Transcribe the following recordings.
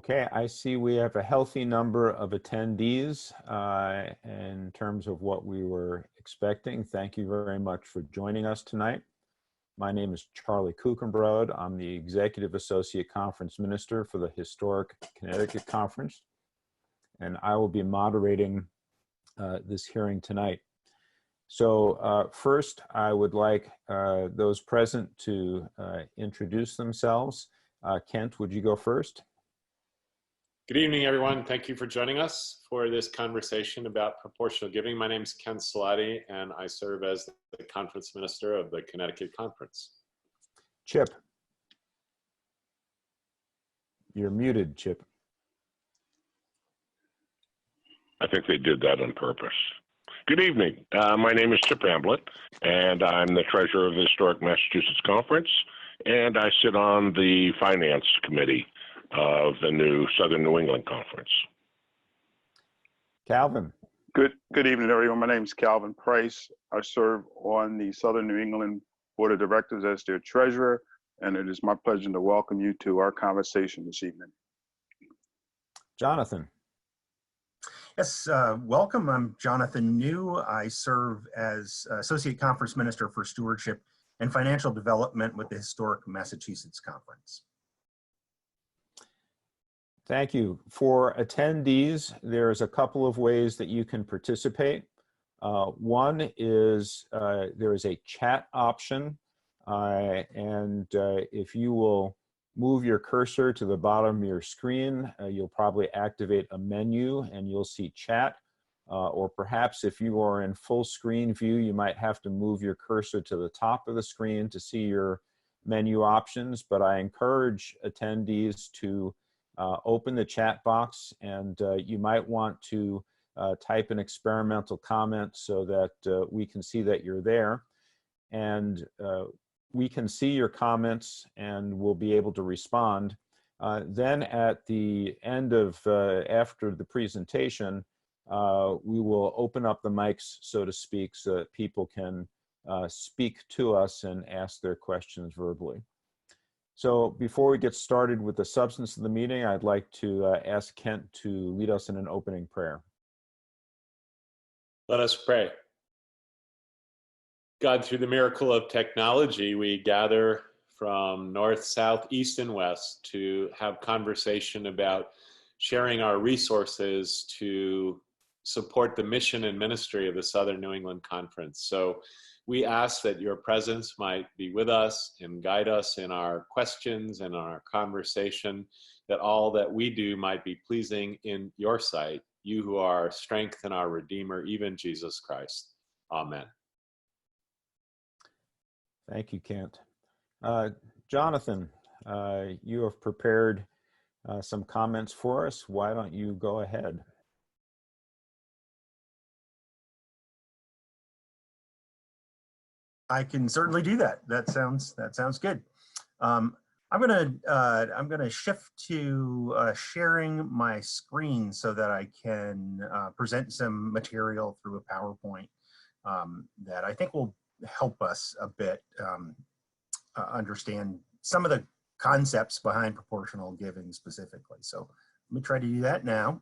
Okay, I see we have a healthy number of attendees in terms of what we were expecting. Thank you very much for joining us tonight. My name is Charlie Kuchenbrod. I'm the Executive Associate Conference Minister for the Historic Connecticut Conference, and I will be moderating this hearing tonight. So first, I would like those present to introduce themselves. Kent, would you go first? Good evening, everyone. Thank you for joining us for this conversation about proportional giving. My name is Ken Salati, and I serve as the Conference Minister of the Connecticut Conference. Chip. You're muted, Chip. I think they did that on purpose. Good evening. My name is Chip Hamblett, and I'm the Treasurer of the Historic Massachusetts Conference, and I sit on the Finance Committee of the new Southern New England Conference. Calvin. Good evening, everyone. My name is Calvin Price. I serve on the Southern New England Board of Directors as their treasurer, and it is my pleasure to welcome you to our conversation this evening. Jonathan. Yes, welcome. I'm Jonathan New. I serve as Associate Conference Minister for Stewardship and Financial Development with the Historic Massachusetts Conference. Thank you. For attendees, there's a couple of ways that you can participate. One is there is a chat option, and if you will move your cursor to the bottom of your screen, you'll probably activate a menu and you'll see chat. Or perhaps if you are in full screen view, you might have to move your cursor to the top of the screen to see your menu options. But I encourage attendees to open the chat box, and you might want to type an experimental comment so that we can see that you're there. And we can see your comments and we'll be able to respond. Then at the end of, after the presentation, we will open up the mics, so to speak, so that people can speak to us and ask their questions verbally. So before we get started with the substance of the meeting, I'd like to ask Kent to lead us in an opening prayer. Let us pray. God, through the miracle of technology, we gather from north, south, east, and west to have conversation about sharing our resources to support the mission and ministry of the Southern New England Conference. So we ask that your presence might be with us and guide us in our questions and our conversation, that all that we do might be pleasing in your sight, you who are our strength and our Redeemer, even Jesus Christ. Amen. Thank you, Kent. Jonathan, you have prepared some comments for us. Why don't you go ahead? I can certainly do that. That sounds good. I'm gonna shift to sharing my screen so that I can present some material through a PowerPoint that I think will help us a bit understand some of the concepts behind proportional giving specifically. So let me try to do that now.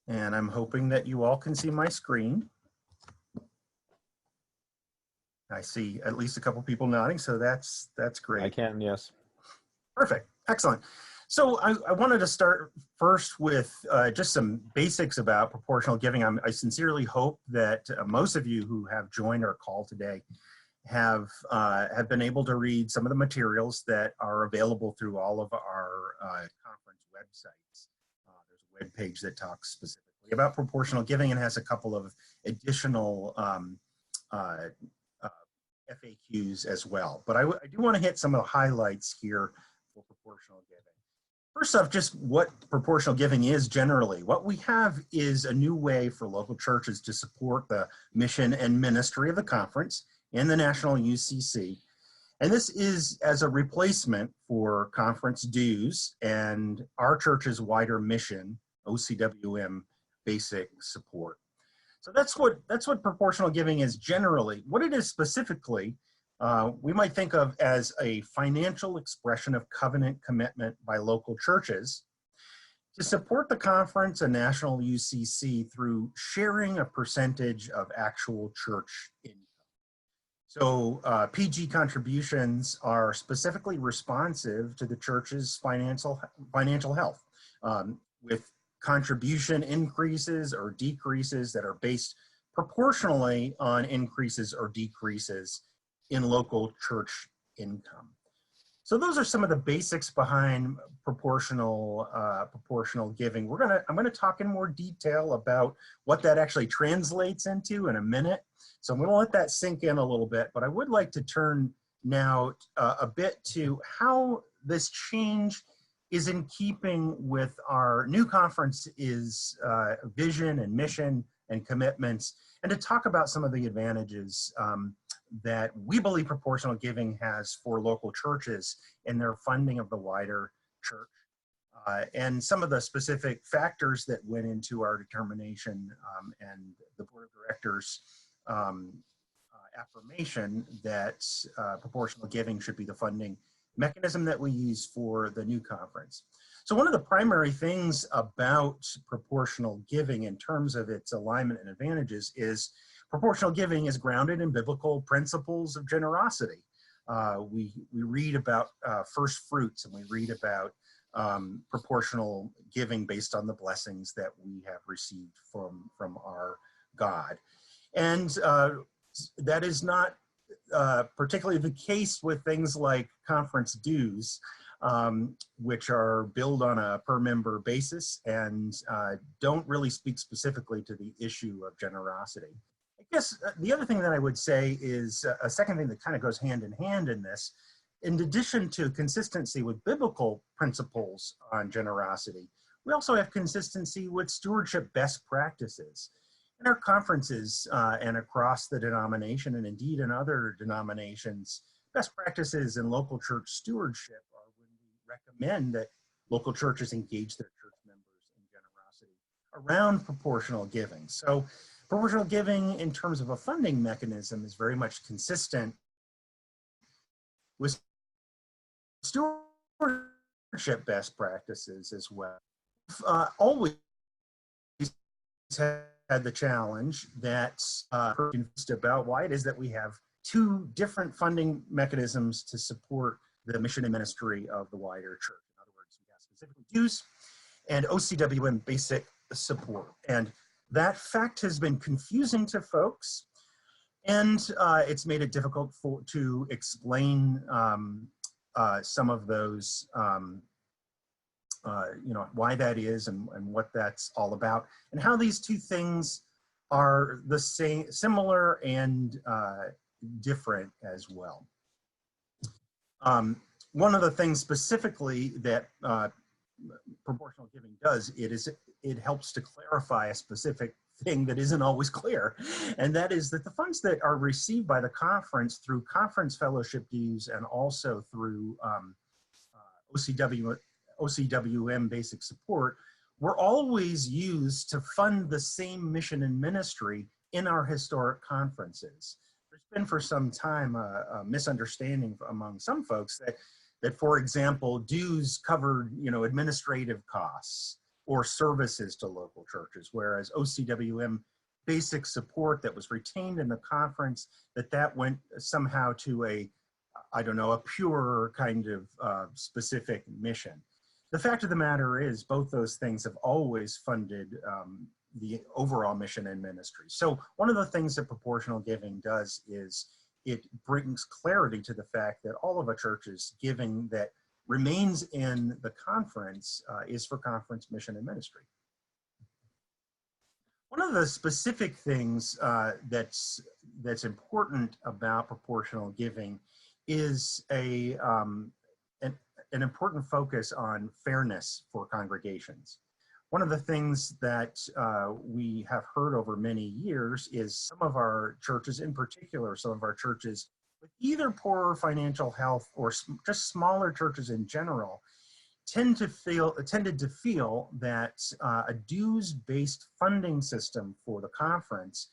And I'm hoping that you all can see my screen. I see at least a couple people nodding, so that's great. I can, yes. Perfect, excellent. So I wanted to start first with just some basics about proportional giving. I sincerely hope that most of you who have joined our call today have been able to read some of the materials that are available through all of our conference websites. There's a web page that talks specifically about proportional giving and has a couple of additional FAQs as well. But I do want to hit some of the highlights here for proportional giving. First off, just what proportional giving is generally. What we have is a new way for local churches to support the mission and ministry of the conference and the National UCC. And this is as a replacement for conference dues and our church's wider mission, OCWM basic support. So that's what proportional giving is generally. What it is specifically, we might think of as a financial expression of covenant commitment by local churches to support the conference and national UCC through sharing a percentage of actual church income. So PG contributions are specifically responsive to the church's financial health, with contribution increases or decreases that are based proportionally on increases or decreases in local church income. So those are some of the basics behind proportional giving. I'm gonna talk in more detail about what that actually translates into in a minute. So I'm gonna let that sink in a little bit, but I would like to turn now a bit to how this change is in keeping with our new conference's vision and mission and commitments, and to talk about some of the advantages that we believe proportional giving has for local churches in their funding of the wider church, and some of the specific factors that went into our determination and the board of directors affirmation that proportional giving should be the funding mechanism that we use for the new conference. So one of the primary things about proportional giving in terms of its alignment and advantages is proportional giving is grounded in biblical principles of generosity. We read about first fruits, and we read about proportional giving based on the blessings that we have received from our God. And that is not particularly the case with things like conference dues, which are billed on a per member basis and don't really speak specifically to the issue of generosity. I guess the other thing that I would say is a second thing that kind of goes hand in hand in this. In addition to consistency with biblical principles on generosity, we also have consistency with stewardship best practices. In our conferences and across the denomination, and indeed in other denominations, best practices in local church stewardship are when we recommend that local churches engage their church members in generosity around proportional giving. So proportional giving in terms of a funding mechanism is very much consistent with stewardship best practices as well. Always had the challenge that's about why it is that we have two different funding mechanisms to support the mission and ministry of the wider church. In other words, we have specifically dues and OCWM basic support. And that fact has been confusing to folks, and it's made it difficult to explain some of those, why that is and what that's all about, and how these two things are the same, similar and different as well. One of the things specifically that proportional giving does, it helps to clarify a specific thing that isn't always clear, and that is that the funds that are received by the conference through conference fellowship dues and also through OCWM basic support were always used to fund the same mission and ministry in our historic conferences. There's been for some time a misunderstanding among some folks that for example, dues covered, administrative costs or services to local churches, whereas OCWM basic support that was retained in the conference, that went somehow to a pure kind of specific mission. The fact of the matter is both those things have always funded the overall mission and ministry. So one of the things that proportional giving does is it brings clarity to the fact that all of a church's giving that remains in the conference is for conference mission and ministry. One of the specific things that's important about proportional giving is an important focus on fairness for congregations. One of the things that we have heard over many years is some of our churches, in particular, some of our churches with either poorer financial health or just smaller churches in general, tended to feel that a dues-based funding system for the conference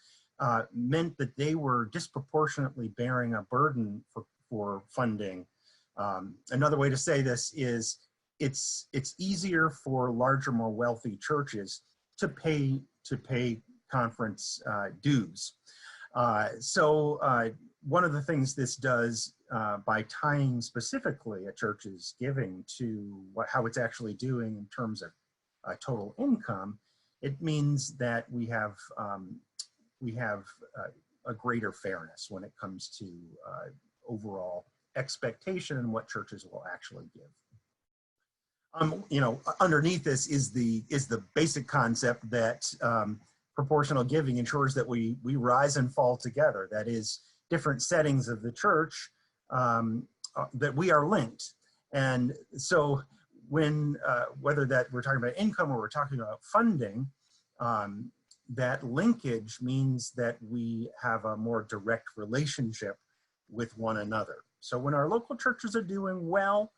meant that they were disproportionately bearing a burden for funding. Another way to say this is it's easier for larger, more wealthy churches to pay conference dues. So one of the things this does by tying specifically a church's giving to how it's actually doing in terms of total income, it means that we have a greater fairness when it comes to overall expectation and what churches will actually give. You know, underneath this is the basic concept that proportional giving ensures that we rise and fall together. That is, different settings of the church, that we are linked. And so when, whether that we're talking about income or we're talking about funding, that linkage means that we have a more direct relationship with one another. So when our local churches are doing well,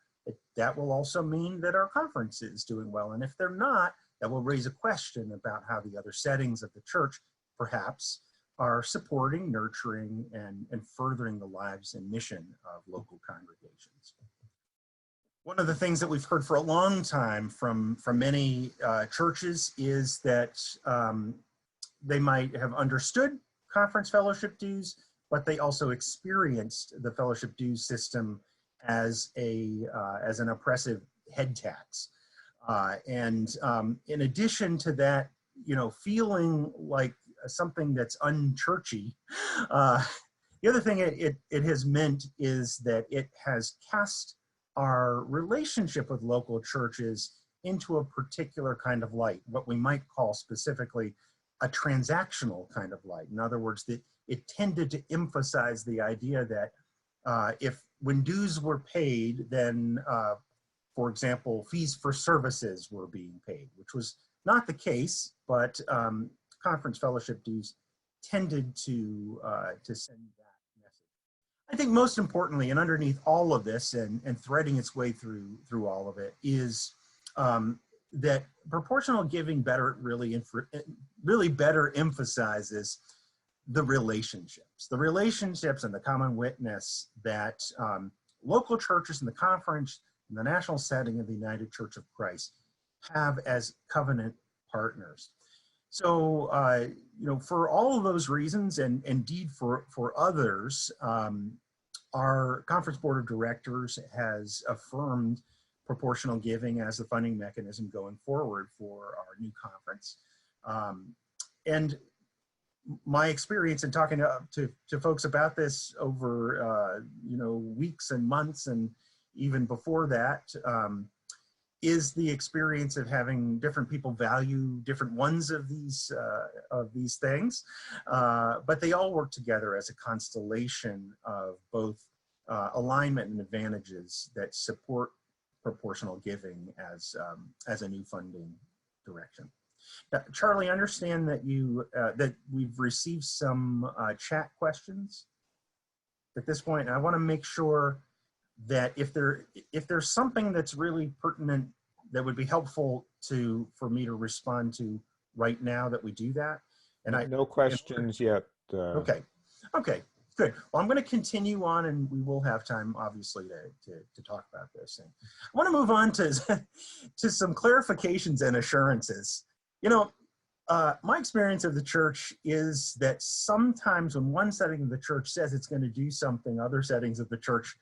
that will also mean that our conference is doing well. And if they're not, that will raise a question about how the other settings of the church perhaps are supporting, nurturing, and furthering the lives and mission of local congregations. One of the things that we've heard for a long time from many churches is that they might have understood conference fellowship dues, but they also experienced the fellowship dues system as an oppressive head tax. And in addition to that, you know, feeling like something that's unchurchy, the other thing it has meant is that it has cast our relationship with local churches into a particular kind of light, what we might call specifically a transactional kind of light. In other words, that it tended to emphasize the idea that when dues were paid, then, for example, fees for services were being paid, which was not the case, but conference fellowship dues tended to send that message. I think most importantly, and underneath all of this and threading its way through all of it, is that proportional giving really better emphasizes the relationships and the common witness that local churches in the conference and the national setting of the United Church of Christ have as covenant partners. So, you know, for all of those reasons, and indeed for others, our conference board of directors has affirmed proportional giving as the funding mechanism going forward for our new conference. And my experience in talking to folks about this over, you know, weeks and months and even before that, is the experience of having different people value different ones of these things, but they all work together as a constellation of both alignment and advantages that support proportional giving as a new funding direction. Now, Charlie, I understand that that we've received some chat questions at this point. And I want to make sure that if there's something that's really pertinent that would be helpful for me to respond to right now, that we do that. And no questions yet. Okay, good. Well, I'm going to continue on, and we will have time, obviously, to talk about this. And I want to move on to some clarifications and assurances. You know, my experience of the church is that sometimes when one setting of the church says it's going to do something, other settings of the church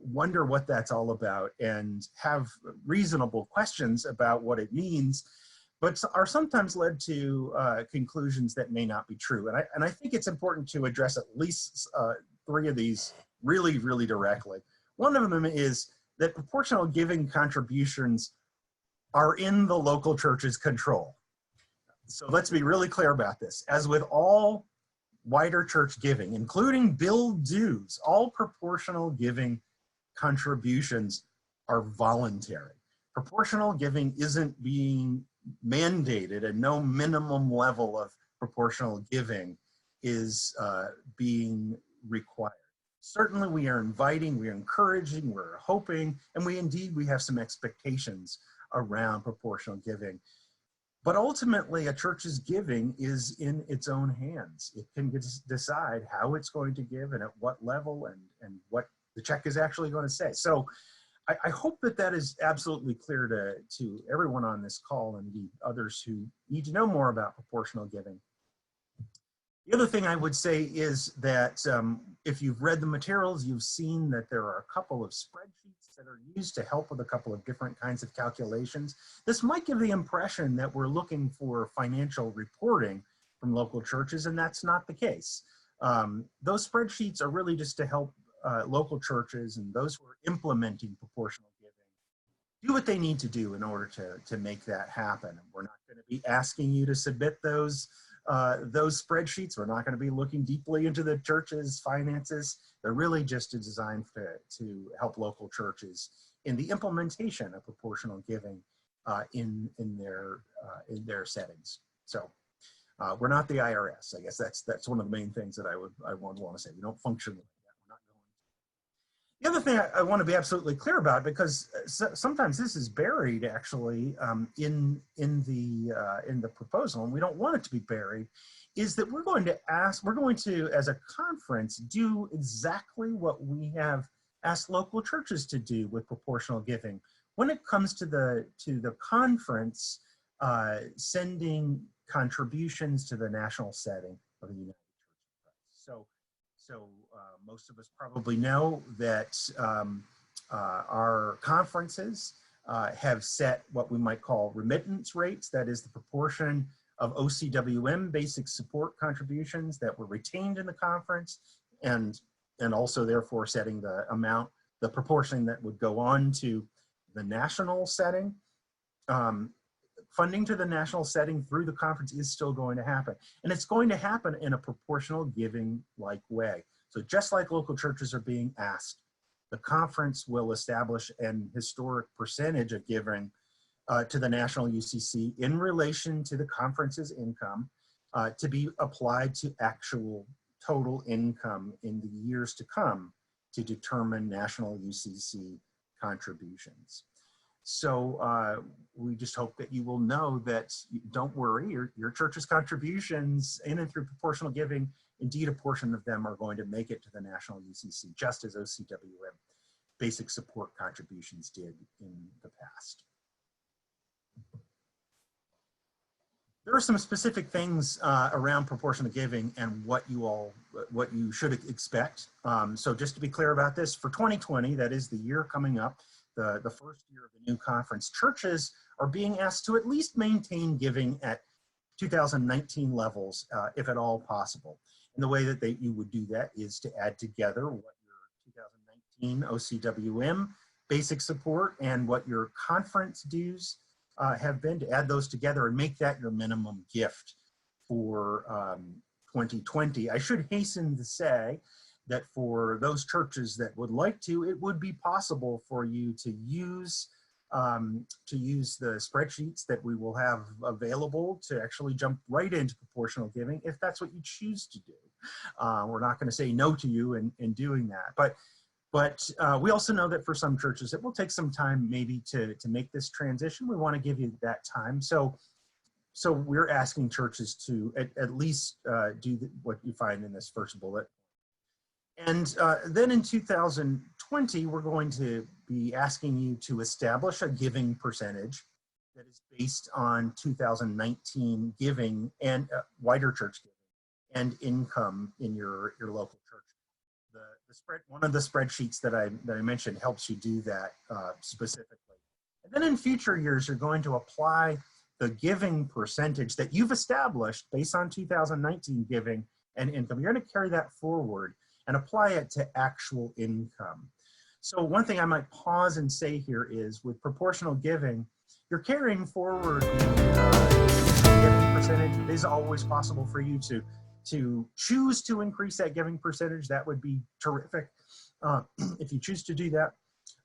wonder what that's all about and have reasonable questions about what it means, but are sometimes led to conclusions that may not be true. And I think it's important to address at least three of these really, really directly. One of them is that proportional giving contributions are in the local church's control. So let's be really clear about this. As with all wider church giving, including bill dues, all proportional giving contributions are voluntary. Proportional giving isn't being mandated, and no minimum level of proportional giving is being required. Certainly we are inviting, we are encouraging, we're hoping, and we have some expectations around proportional giving. But ultimately, a church's giving is in its own hands. It can decide how it's going to give and at what level and what the check is actually going to say. So I hope that is absolutely clear to everyone on this call and indeed others who need to know more about proportional giving. The other thing I would say is that if you've read the materials, you've seen that there are a couple of spreadsheets that are used to help with a couple of different kinds of calculations. This might give the impression that we're looking for financial reporting from local churches, and that's not the case. Those spreadsheets are really just to help local churches and those who are implementing proportional giving do what they need to do in order to make that happen. We're not going to be asking you to submit those spreadsheets. We're not going to be looking deeply into the church's finances. They're really just designed to help local churches in the implementation of proportional giving in their settings. So we're not the IRS. I guess that's one of the main things that I want to say. We don't function like that. We're not going to. The other thing I want to be absolutely clear about, because sometimes this is buried actually in the proposal, and we don't want it to be buried, is that we're going to, as a conference, do exactly what we have asked local churches to do with proportional giving. When it comes to the conference sending contributions to the national setting of the United Church of Christ. So most of us probably know that our conferences have set what we might call remittance rates. That is the proportion of OCWM basic support contributions that were retained in the conference, and also therefore setting the amount, the proportion that would go on to the national setting. Funding to the national setting through the conference is still going to happen. And it's going to happen in a proportional giving-like way. So just like local churches are being asked, the conference will establish an historic percentage of giving to the national UCC in relation to the conference's income to be applied to actual total income in the years to come to determine national UCC contributions. So we just hope that you will know that, don't worry, your church's contributions in and through proportional giving, indeed a portion of them are going to make it to the national UCC, just as OCWM basic support contributions did in the past. There are some specific things around proportional giving and what you should expect. So just to be clear about this, for 2020, that is the year coming up, the first year of the new conference, churches are being asked to at least maintain giving at 2019 levels, if at all possible. And the way that you would do that is to add together what your 2019 OCWM basic support and what your conference dues have been, to add those together and make that your minimum gift for 2020. I should hasten to say that for those churches that would like to, it would be possible for you to use the spreadsheets that we will have available to actually jump right into proportional giving if that's what you choose to do. We're not going to say no to you in doing that, but we also know that for some churches it will take some time maybe to make this transition. We want to give you that time. So we're asking churches to at least do what you find in this first bullet. And then in 2020, we're going to be asking you to establish a giving percentage that is based on 2019 giving and wider church giving and income in your local church. One of the spreadsheets that I mentioned helps you do that specifically. And then in future years, you're going to apply the giving percentage that you've established based on 2019 giving and income. You're going to carry that forward and apply it to actual income. So one thing I might pause and say here is, with proportional giving, you're carrying forward the giving percentage. It is always possible for you to choose to increase that giving percentage. That would be terrific if you choose to do that.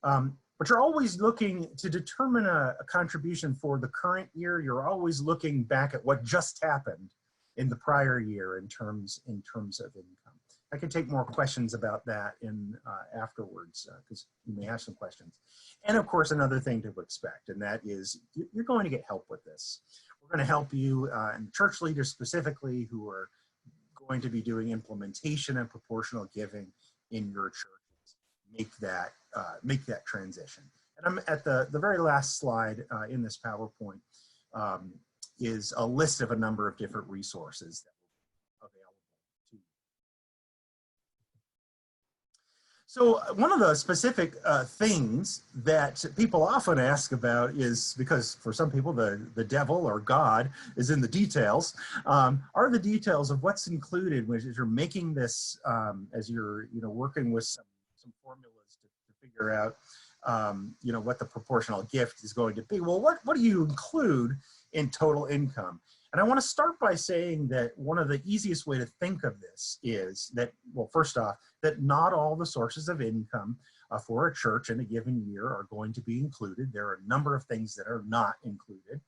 But you're always looking to determine a contribution for the current year. You're always looking back at what just happened in the prior year in terms of income. I can take more questions about that in afterwards, because you may have some questions. And of course, another thing to expect, and that is you're going to get help with this. We're going to help you, and church leaders specifically, who are going to be doing implementation and proportional giving in your churches, make that transition. And I'm at the very last slide in this PowerPoint is a list of a number of different resources that will be available to you. So one of the specific things that people often ask about is, because for some people the devil or God is in the details, are the details of what's included as you're making this, as you're working with some formulas to figure out what the proportional gift is going to be. Well, what do you include in total income? And I want to start by saying that one of the easiest way to think of this is that, well, first off, that not all the sources of income for a church in a given year are going to be included. There are a number of things that are not included.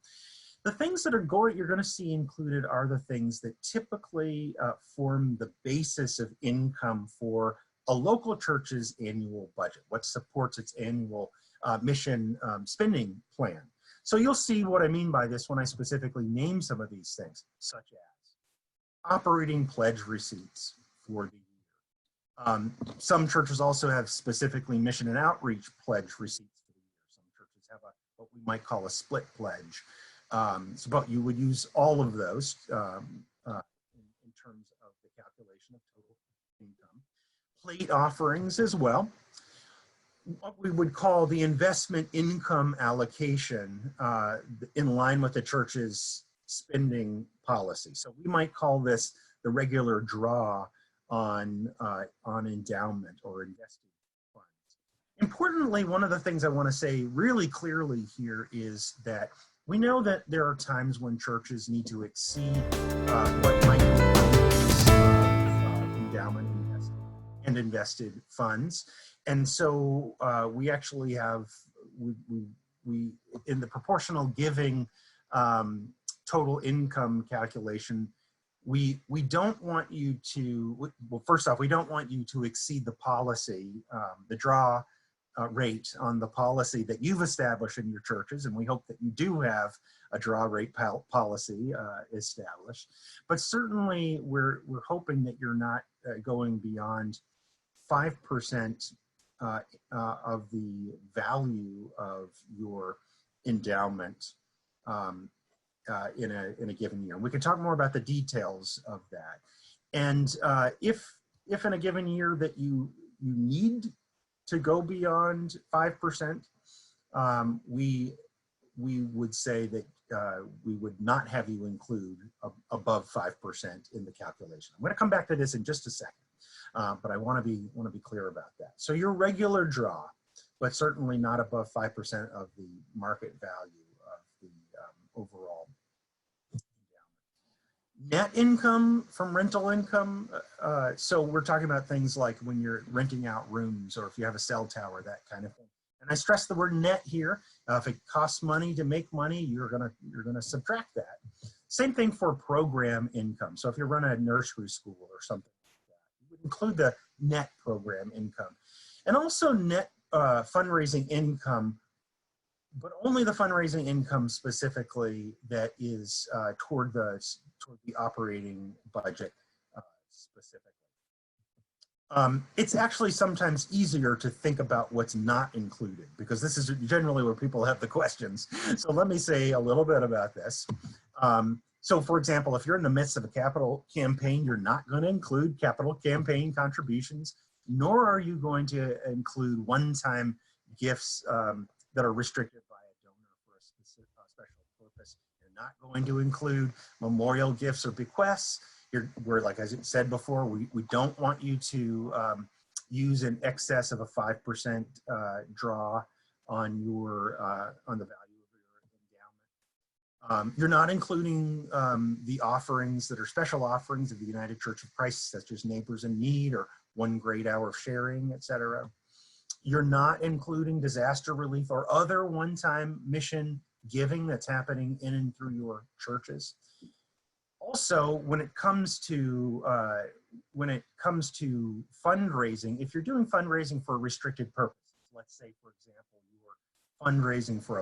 The things that you're going to see included are the things that typically form the basis of income for a local church's annual budget, what supports its annual mission spending plan. So you'll see what I mean by this when I specifically name some of these things, such as operating pledge receipts for the year. Some churches also have specifically mission and outreach pledge receipts for the year. Some churches have what we might call a split pledge. But you would use all of those in terms of the calculation of total income. Plate offerings as well. What we would call the investment income allocation in line with the church's spending policy. So we might call this the regular draw on endowment or invested funds. Importantly, one of the things I want to say really clearly here is that we know that there are times when churches need to exceed what might be endowment and invested funds. And so we actually have, we in the proportional giving total income calculation, we don't want you to, well, first off, we don't want you to exceed the policy, the draw rate on the policy that you've established in your churches, and we hope that you do have a draw rate policy established. But certainly we're hoping that you're not going beyond 5% of the value of your endowment in a given year. We can talk more about the details of that. And if in a given year that you need to go beyond 5%, we would say that we would not have you include above 5% in the calculation. I'm going to come back to this in just a second. But I want to be clear about that. So your regular draw, but certainly not above 5% of the market value of the overall endowment. Net income from rental income. So we're talking about things like when you're renting out rooms, or if you have a cell tower, that kind of thing. And I stress the word net here. If it costs money to make money, you're gonna subtract that. Same thing for program income. So if you run a nursery school or something, include the net program income, and also net fundraising income, but only the fundraising income specifically that is toward the operating budget specifically. It's actually sometimes easier to think about what's not included, because this is generally where people have the questions. So let me say a little bit about this. So for example, if you're in the midst of a capital campaign, you're not going to include capital campaign contributions, nor are you going to include one-time gifts that are restricted by a donor for a special purpose. You're not going to include memorial gifts or bequests. We're, like I said before, we don't want you to use an excess of a 5% draw on your on the value. You're not including the offerings that are special offerings of the United Church of Christ, such as Neighbors in Need or One Great Hour of Sharing, etc. You're not including disaster relief or other one-time mission giving that's happening in and through your churches. Also, when it comes to when it comes to fundraising, if you're doing fundraising for restricted purposes, let's say, for example, you were fundraising for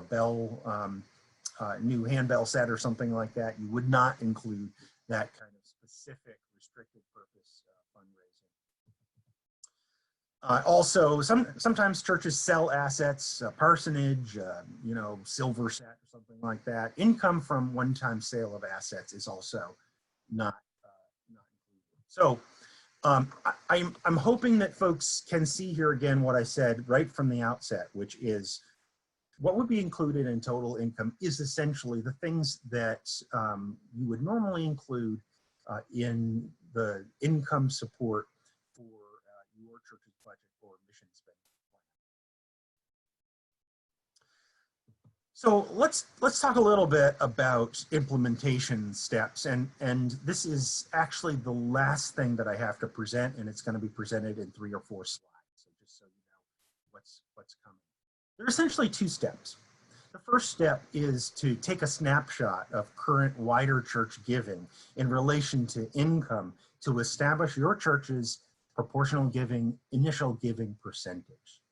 a new handbell set or something like that, you would not include that kind of specific restricted purpose fundraising. Also, sometimes churches sell assets, a parsonage, silver set or something like that. Income from one-time sale of assets is also not included. So I'm hoping that folks can see here again what I said right from the outset, which is what would be included in total income is essentially the things that you would normally include in the income support for your church's budget or mission spending plan. So let's talk a little bit about implementation steps, and this is actually the last thing that I have to present, and it's going to be presented in 3 or 4 slides. So just so you know what's coming. There are essentially 2 steps. The first step is to take a snapshot of current wider church giving in relation to income to establish your church's proportional giving, initial giving percentage.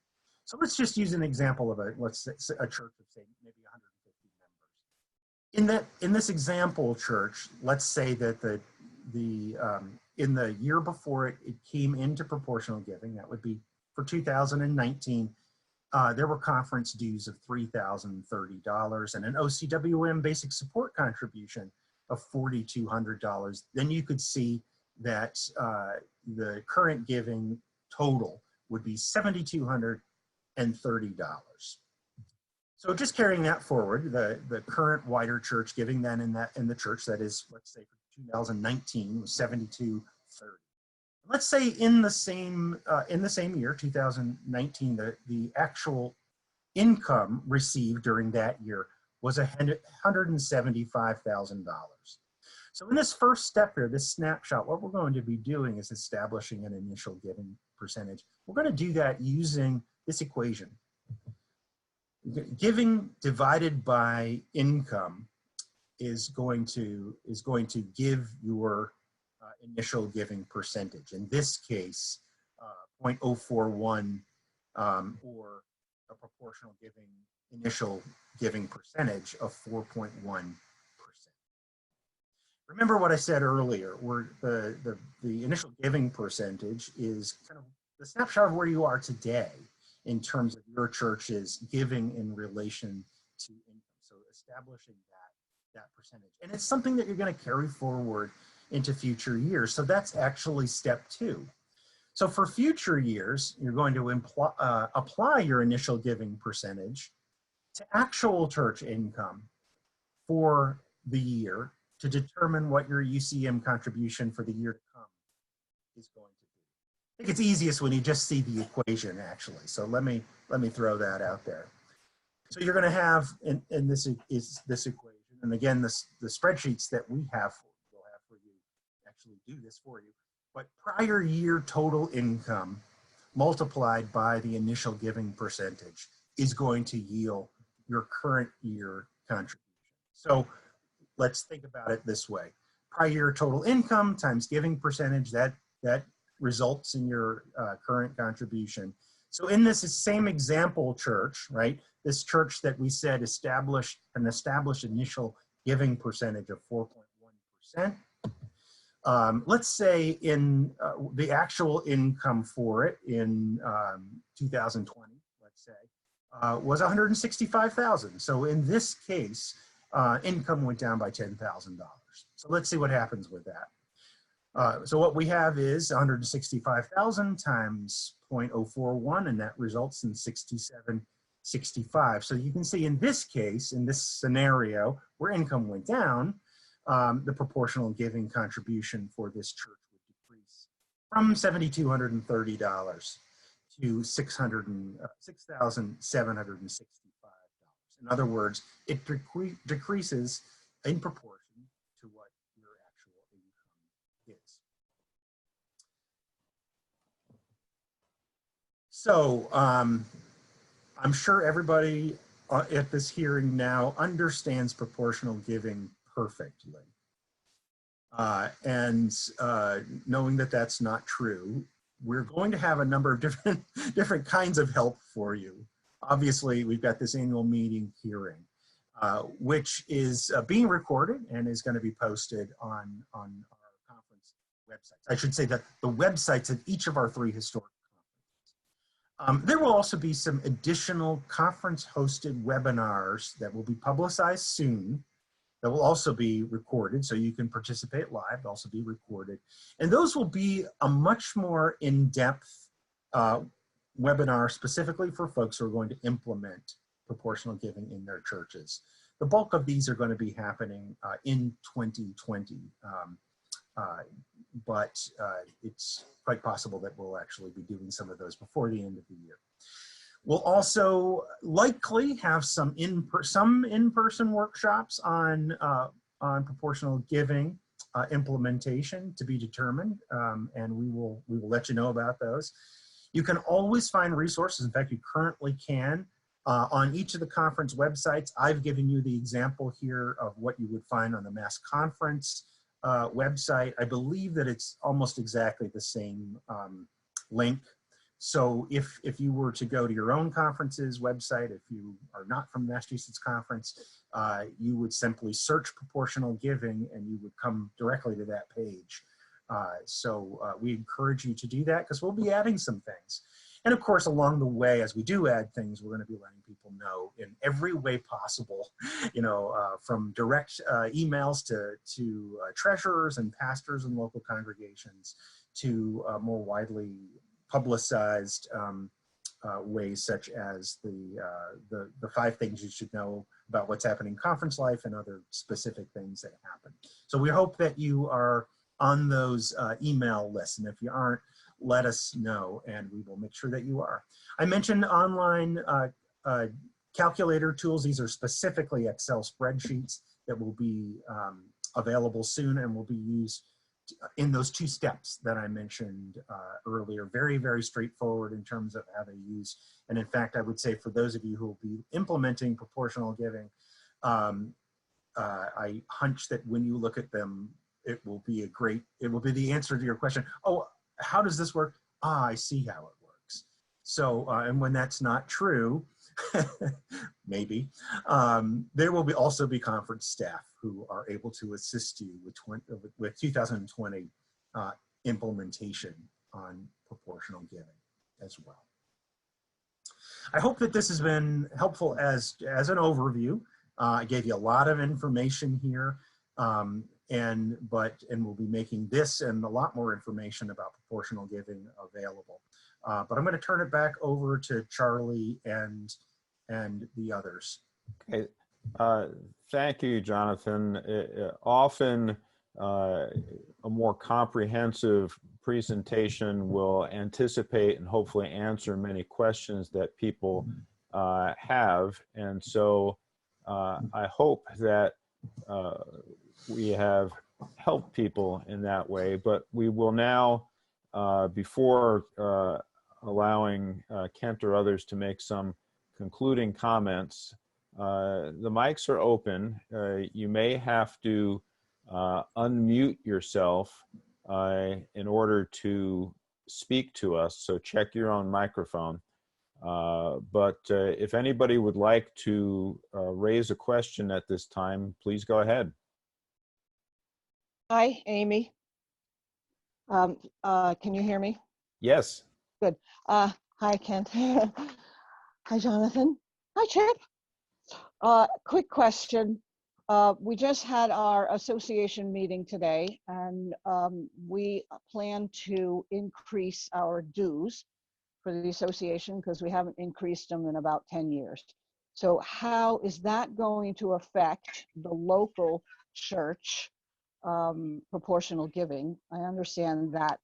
So let's just use an example of a church of, say, maybe 150 members. In this example church, let's say that in the year before it came into proportional giving, that would be for 2019, there were conference dues of $3,030 and an OCWM basic support contribution of $4,200. Then you could see that the current giving total would be $7,230. So just carrying that forward, the current wider church giving then in the church that is, let's say for 2019 was $7,230. Let's say in the same year, 2019, the actual income received during that year was $175,000. So in this first step here, this snapshot, what we're going to be doing is establishing an initial giving percentage. We're going to do that using this equation. Giving divided by income is going to give your initial giving percentage. In this case, 0.041 or a proportional giving initial giving percentage of 4.1%. Remember what I said earlier, where the initial giving percentage is kind of the snapshot of where you are today in terms of your church's giving in relation to income. So establishing that percentage. And it's something that you're going to carry forward into future years. So that's actually step 2. So for future years, you're going to apply your initial giving percentage to actual church income for the year to determine what your UCM contribution for the year to come is going to be. I think it's easiest when you just see the equation actually. So let me throw that out there. So you're going to have, and this is this equation, and again, the spreadsheets that we have will have for you actually do this for you. But prior year total income multiplied by the initial giving percentage is going to yield your current year contribution. So let's think about it this way. Prior year total income times giving percentage, that results in your current contribution. So in this same example church, right, this church that we said established an established initial giving percentage of 4.1%. Let's say in the actual income for it in 2020, let's say, was $165,000. So in this case, income went down by $10,000. So let's see what happens with that. So what we have is 165,000 times 0.041, and that results in 6765. So you can see in this case, in this scenario where income went down, the proportional giving contribution for this church would decrease from $7,230 to $6,765. In other words, it decreases in proportion to what your actual income is. So I'm sure everybody at this hearing now understands proportional giving perfectly. Knowing that that's not true, we're going to have a number of different kinds of help for you. Obviously, we've got this annual meeting hearing, which is being recorded and is going to be posted on our conference websites. I should say that the websites of each of our 3 historic conferences. There will also be some additional conference-hosted webinars that will be publicized soon that will also be recorded, so you can participate live. They'll also be recorded. And those will be a much more in-depth webinar specifically for folks who are going to implement proportional giving in their churches. The bulk of these are going to be happening in 2020, but it's quite possible that we'll actually be doing some of those before the end of the year. We'll also likely have some in-person workshops on proportional giving implementation to be determined, and we will let you know about those. You can always find resources. In fact, you currently can on each of the conference websites. I've given you the example here of what you would find on the Mass Conference website. I believe that it's almost exactly the same link. So if you were to go to your own conference's website, if you are not from the Massachusetts Conference, you would simply search proportional giving and you would come directly to that page. So we encourage you to do that because we'll be adding some things. And of course, along the way, as we do add things, we're going to be letting people know in every way possible, from direct emails to treasurers and pastors and local congregations to more widely publicized ways, such as the 5 things you should know about what's happening in conference life and other specific things that happen. So we hope that you are on those email lists, and if you aren't, let us know and we will make sure that you are. I mentioned online calculator tools. These are specifically Excel spreadsheets that will be available soon and will be used in those 2 steps that I mentioned earlier. Very, very straightforward in terms of how they use. And in fact, I would say for those of you who will be implementing proportional giving, I hunch that when you look at them, it will be the answer to your question. Oh, how does this work? Ah, I see how it works. So, and when that's not true, maybe, there will also be conference staff who are able to assist you with 2020 implementation on proportional giving as well. I hope that this has been helpful as an overview. I gave you a lot of information here, and we'll be making this and a lot more information about proportional giving available. But I'm going to turn it back over to Charlie and the others. Okay. Thank you, Jonathan. Often a more comprehensive presentation will anticipate and hopefully answer many questions that people have. And so I hope that we have helped people in that way, but we will now, before allowing Kent or others to make some concluding comments, the mics are open. You may have to unmute yourself in order to speak to us, so check your own microphone. But if anybody would like to raise a question at this time, please go ahead. Hi, Amy. Can you hear me? Yes. Good. Hi, Kent. Hi, Jonathan. Hi, Chip. Quick question. We just had our association meeting today, and we plan to increase our dues for the association because we haven't increased them in about 10 years. So how is that going to affect the local church proportional giving? I understand that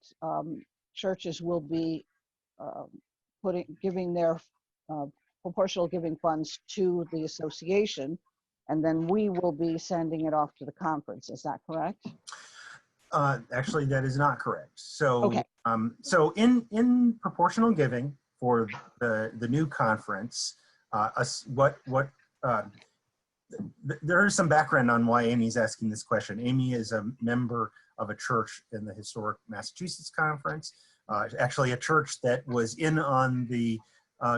churches will be giving their proportional giving funds to the association, and then we will be sending it off to the conference. Is that correct? Actually, that is not correct. So, okay. So in proportional giving for the new conference, there is some background on why Amy's asking this question. Amy is a member of a church in the Historic Massachusetts Conference, actually a church that was in on the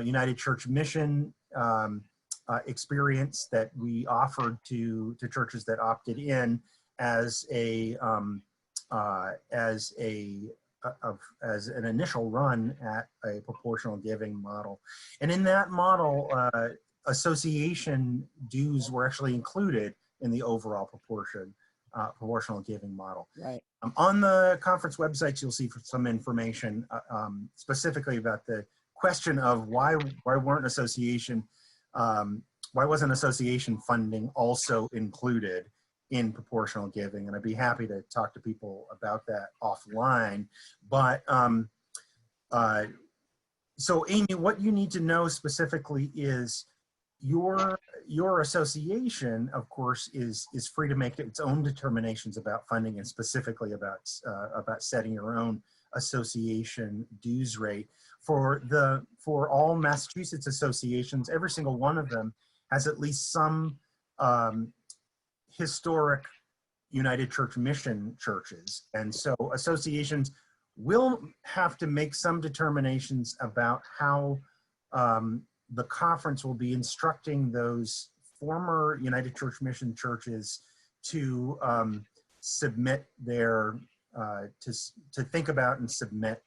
United Church Mission experience that we offered to churches that opted in as an initial run at a proportional giving model. And in that model, association dues were actually included in the overall proportional giving model. Right. On the conference websites, you'll see some information specifically about the question of why wasn't association funding also included in proportional giving? And I'd be happy to talk to people about that offline. But so Amy, what you need to know specifically is your association, of course, is free to make its own determinations about funding and specifically about setting your own association dues rate. For all Massachusetts associations, every single one of them has at least some historic United Church Mission churches. And so associations will have to make some determinations about how the conference will be instructing those former United Church Mission churches to submit their, to think about and submit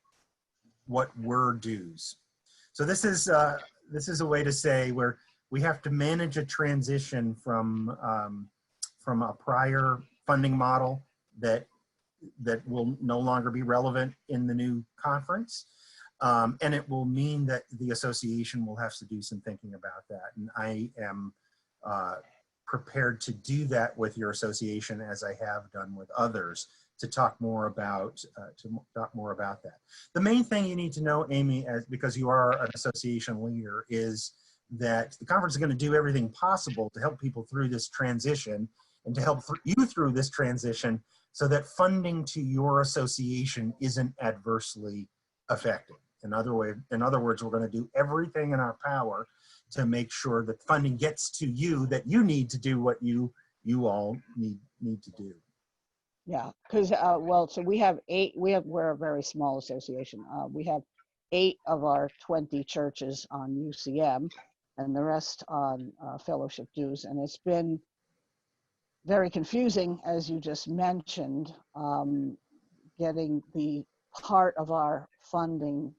what were dues. So this is a way to say where we have to manage a transition from a prior funding model that will no longer be relevant in the new conference. And it will mean that the association will have to do some thinking about that. And I am prepared to do that with your association, as I have done with others, to talk more about that. The main thing you need to know, Amy, because you are an association leader, is that the conference is going to do everything possible to help people through this transition and to help you through this transition so that funding to your association isn't adversely affected. In other words, we're going to do everything in our power to make sure that funding gets to you, that you need to do what you all need to do. Yeah, because well, so we have 8. We're a very small association. We have 8 of our 20 churches on UCM, and the rest on fellowship dues, and it's been very confusing, as you just mentioned, getting the part of our funding,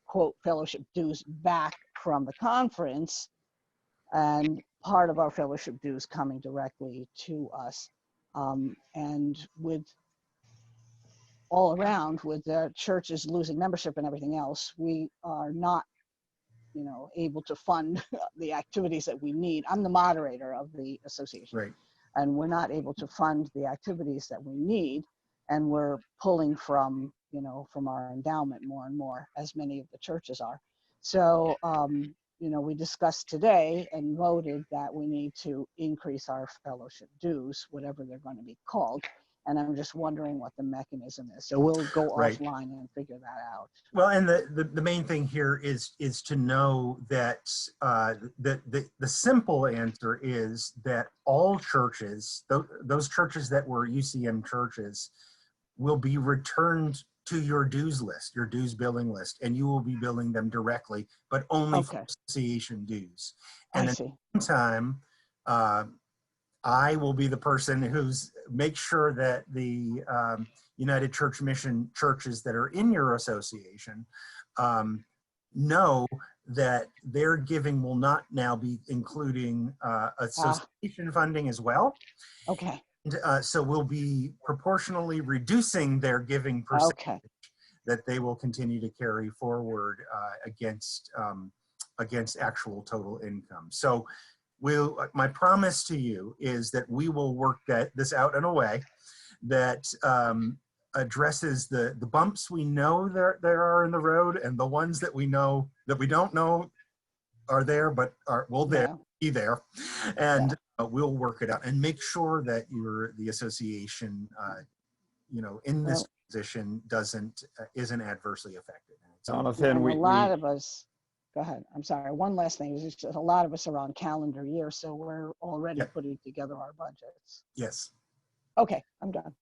quote, fellowship dues back from the conference, and part of our fellowship dues coming directly to us. And with all around, with the churches losing membership and everything else, we are not, able to fund the activities that we need. I'm the moderator of the association, Right. And we're not able to fund the activities that we need, and we're pulling from, from our endowment more and more, as many of the churches are. So, we discussed today and voted that we need to increase our fellowship dues, whatever they're going to be called. And I'm just wondering what the mechanism is. So we'll go offline and figure that out. Well, and the main thing here is to know that the simple answer is that all churches, those churches that were UCM churches, will be returned to your dues list, your dues billing list, and you will be billing them directly, but only for association dues. And at the same time, I will be the person who's make sure that the United Church Mission churches that are in your association know that their giving will not now be including association funding as well. Okay. And, so we'll be proportionally reducing their giving percentage that they will continue to carry forward against actual total income. So my promise to you is that we will work this out in a way that addresses the bumps we know there are in the road, and the ones that we know that we don't know are there, but will be there. And we'll work it out and make sure that the association, in this position isn't adversely affected. Jonathan, a lot of us go ahead. I'm sorry. One last thing is just a lot of us are on calendar year, so we're already Yeah. putting together our budgets. Yes. Okay, I'm done.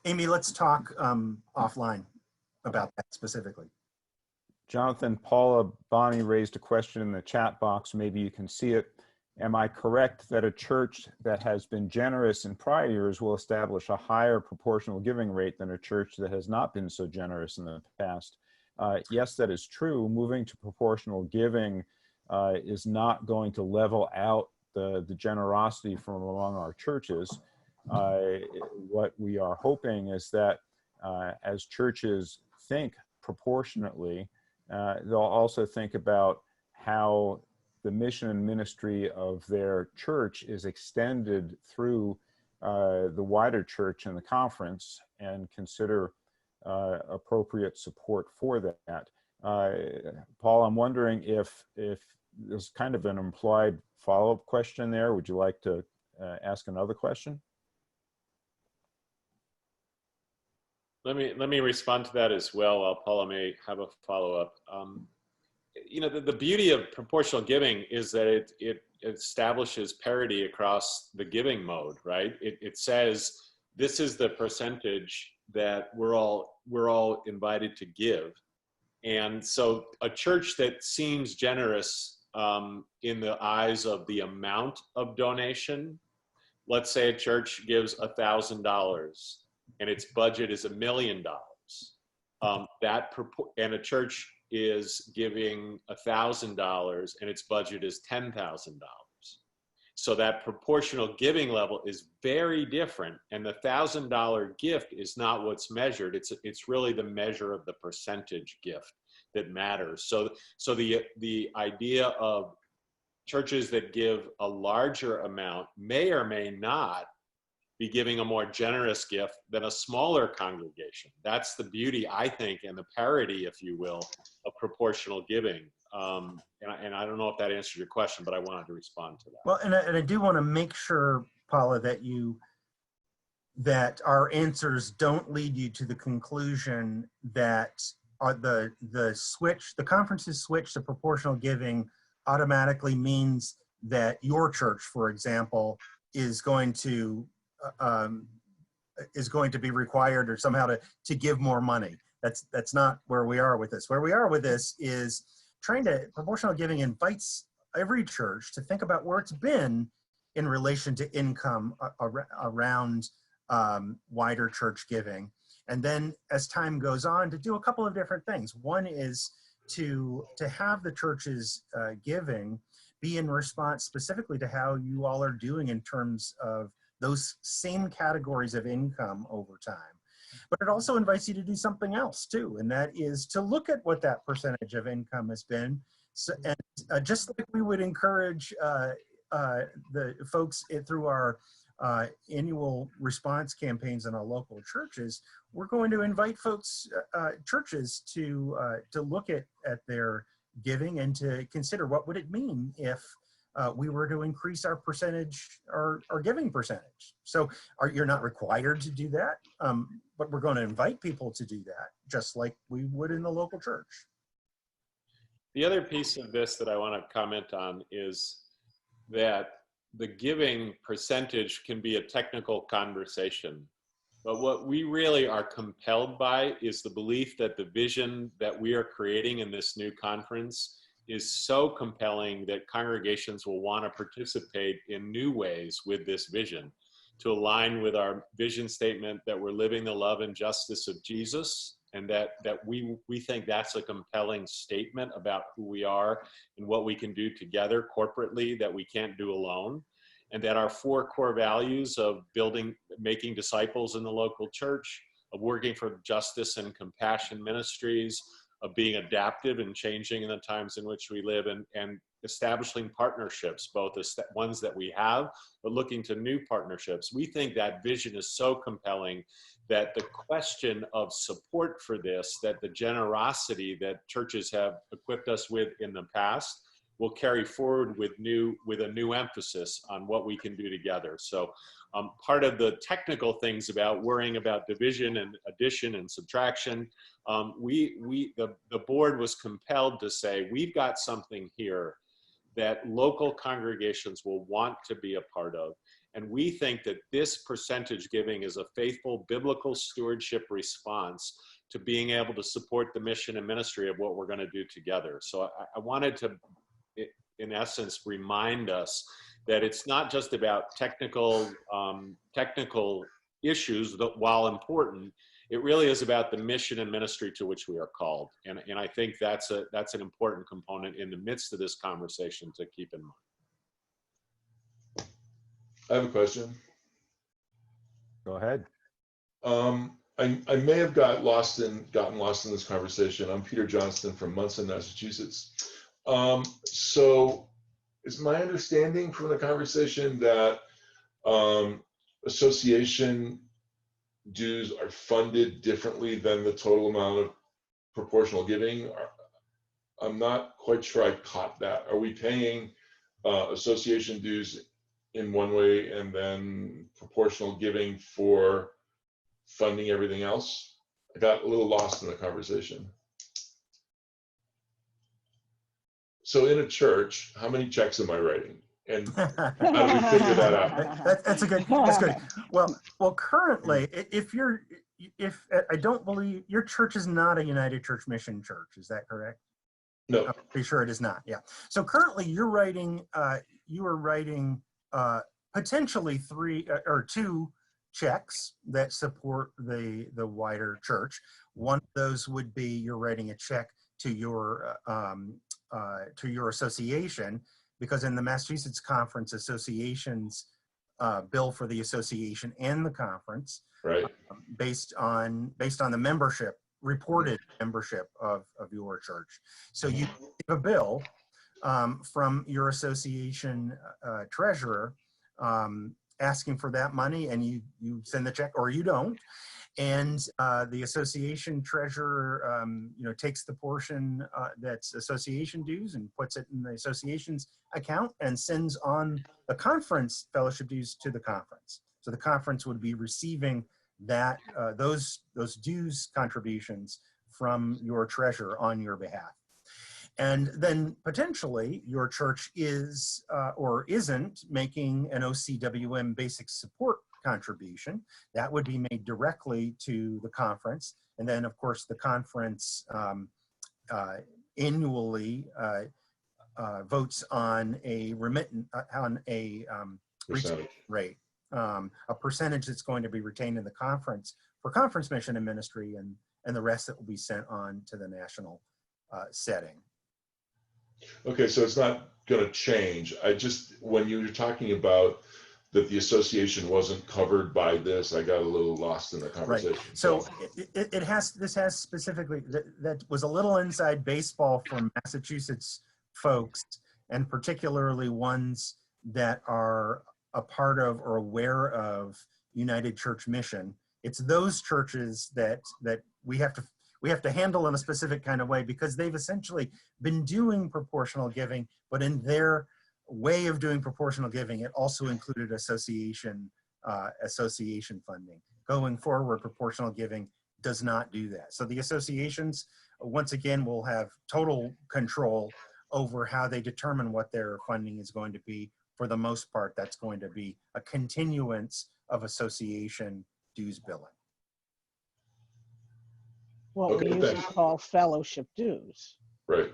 Amy, let's talk offline about that specifically. Jonathan, Paula Bonnie raised a question in the chat box. Maybe you can see it. Am I correct that a church that has been generous in prior years will establish a higher proportional giving rate than a church that has not been so generous in the past? Yes, that is true. Moving to proportional giving is not going to level out the generosity from among our churches. What we are hoping is that as churches think proportionately, they'll also think about how the mission and ministry of their church is extended through the wider church and the conference, and consider appropriate support for that. Paul, I'm wondering if there's kind of an implied follow-up question there. Would you like to ask another question? Let me respond to that as well. Paula may have a follow-up. You know, the beauty of proportional giving is that it establishes parity across the giving mode, right? It says this is the percentage that we're all invited to give. And so a church that seems generous in the eyes of the amount of donation, let's say a church gives $1,000 and its budget is $1 million. And a church is giving $1,000 and its budget is $10,000. So that proportional giving level is very different, and the $1,000 gift is not what's measured. It's really the measure of the percentage gift that matters. So the idea of churches that give a larger amount may or may not be giving a more generous gift than a smaller congregation. That's the beauty, I think, and the parity, if you will, of proportional giving. And I don't know if that answered your question, but I wanted to respond to that. Well, and I do want to make sure, Paula, that our answers don't lead you to the conclusion that the conference's switch to proportional giving automatically means that your church, for example, is going to be required or somehow to give more money. That's not where we are with this. Where we are with this is proportional giving invites every church to think about where it's been in relation to income around wider church giving. And then as time goes on, to do a couple of different things. One is to have the church's giving be in response specifically to how you all are doing in terms of those same categories of income over time. But it also invites you to do something else too, and that is to look at what that percentage of income has been. So, and just like we would encourage the folks through our annual response campaigns in our local churches, we're going to invite folks, churches, to look at their giving and to consider what would it mean if we were to increase our percentage, our giving percentage. So you're not required to do that, but we're going to invite people to do that, just like we would in the local church. The other piece of this that I want to comment on is that the giving percentage can be a technical conversation. But what we really are compelled by is the belief that the vision that we are creating in this new conference is so compelling that congregations will want to participate in new ways with this vision, to align with our vision statement that we're living the love and justice of Jesus, and that we think that's a compelling statement about who we are and what we can do together corporately that we can't do alone. And that our 4 core values of making disciples in the local church, of working for justice and compassion ministries, of being adaptive and changing in the times in which we live, and establishing partnerships, both ones that we have, but looking to new partnerships. We think that vision is so compelling that the question of support for this, that the generosity that churches have equipped us with in the past, we'll carry forward with a new emphasis on what we can do together. So part of the technical things about worrying about division and addition and subtraction, the board was compelled to say, we've got something here that local congregations will want to be a part of. And we think that this percentage giving is a faithful biblical stewardship response to being able to support the mission and ministry of what we're going to do together. So I wanted to, in essence, remind us that it's not just about technical issues that, while important, it really is about the mission and ministry to which we are called. And I think that's an important component in the midst of this conversation to keep in mind. I have a question. Go ahead. I may have gotten lost in this conversation. I'm Peter Johnston from Munson, Massachusetts. So is my understanding from the conversation that association dues are funded differently than the total amount of proportional giving? I'm not quite sure I caught that. Are we paying association dues in one way and then proportional giving for funding everything else? I got a little lost in the conversation. So in a church, how many checks am I writing? And how do we figure that out? That's good. Well, currently, if I don't believe your church is not a United Church Mission church, is that correct? No. I'm pretty sure it is not. Yeah. So currently, you are writing potentially 3 or 2 checks that support the wider church. One of those would be you're writing a check to your association, because in the Massachusetts Conference, associations bill for the association and the conference, Right. Based on the membership, reported membership of your church. So you give a bill from your association treasurer asking for that money, and you send the check, or you don't. And the association treasurer, takes the portion that's association dues and puts it in the association's account and sends on the conference fellowship dues to the conference. So the conference would be receiving that those dues contributions from your treasurer on your behalf. And then potentially your church is or isn't making an OCWM basic support contribution. That would be made directly to the conference. And then of course the conference annually votes on a Percentage. rate, a percentage that's going to be retained in the conference for conference mission and ministry, and the rest that will be sent on to the national setting. Okay, so it's not going to change. When you were talking about that the association wasn't covered by this, I got a little lost in the conversation. Right. So this has specifically, that was a little inside baseball from Massachusetts folks, and particularly ones that are a part of or aware of United Church Mission. It's those churches that we have to handle in a specific kind of way, because they've essentially been doing proportional giving, but in their way of doing proportional giving, it also included association funding. Going forward, proportional giving does not do that. So the associations, once again, will have total control over how they determine what their funding is going to be. For the most part, that's going to be a continuance of association dues billing. What we usually call fellowship dues. Right.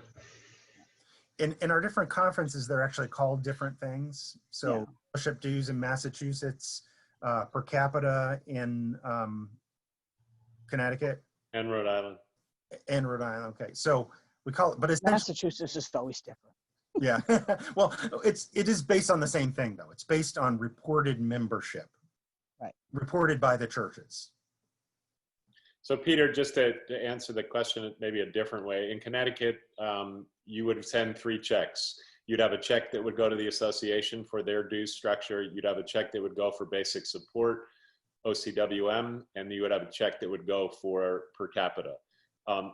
In our different conferences, they're actually called different things. So Yeah. fellowship dues in Massachusetts, per capita in Connecticut. And Rhode Island. And Rhode Island, okay. So we call it, but it's Massachusetts is always different. yeah. Well, it is based on the same thing though. It's based on reported membership. Right. Reported by the churches. So Peter, just to answer the question maybe a different way, in Connecticut, you would send 3 checks. You'd have a check that would go to the association for their dues structure. You'd have a check that would go for basic support, OCWM, and you would have a check that would go for per capita.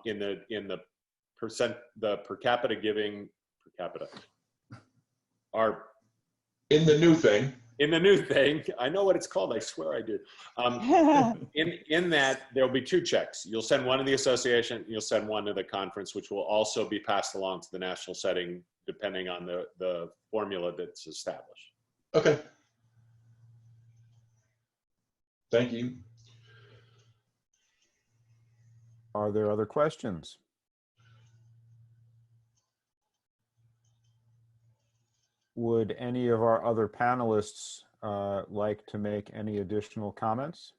In the per capita giving, our In the new thing. in the new thing. I know what it's called. I swear I do. In that, there'll be 2 checks. You'll send one to the association. You'll send one to the conference, which will also be passed along to the national setting, depending on the formula that's established. Okay. Thank you. Are there other questions? Would any of our other panelists like to make any additional comments?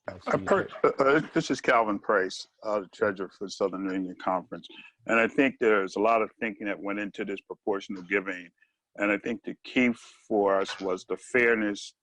I see that- This is Calvin Price, the treasurer for the Southern New England Conference. And I think there's a lot of thinking that went into this proportional giving. And I think the key for us was the fairness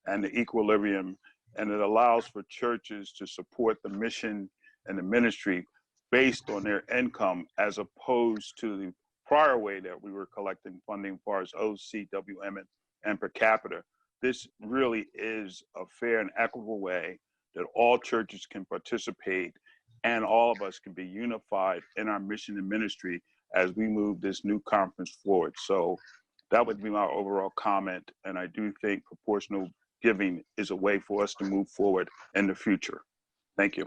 and the equilibrium. And it allows for churches to support the mission and the ministry based on their income, as opposed to the prior way that we were collecting funding for as OCWM and per capita. This really is a fair and equitable way that all churches can participate and all of us can be unified in our mission and ministry as we move this new conference forward. So that would be my overall comment. And I do think proportional giving is a way for us to move forward in the future. Thank you.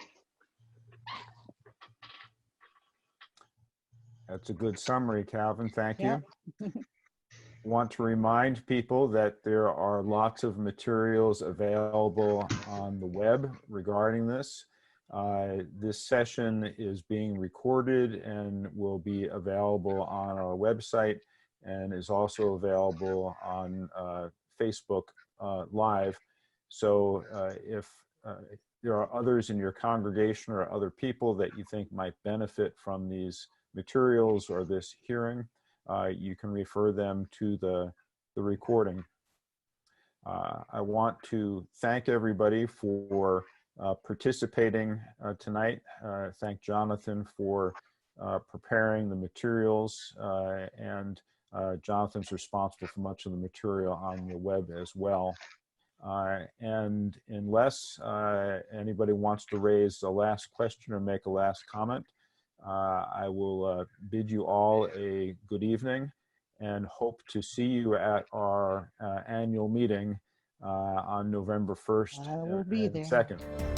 That's a good summary, Calvin. Thank Yeah. you. Want to remind people that there are lots of materials available on the web regarding this. This session is being recorded and will be available on our website, and is also available on Facebook Live. So if there are others in your congregation or other people that you think might benefit from these materials or this hearing, you can refer them to the recording. I want to thank everybody for participating tonight. Thank Jonathan for preparing the materials, and Jonathan's responsible for much of the material on the web as well. And unless anybody wants to raise a last question or make a last comment, I will bid you all a good evening and hope to see you at our annual meeting on November 1st I will be and there. 2nd.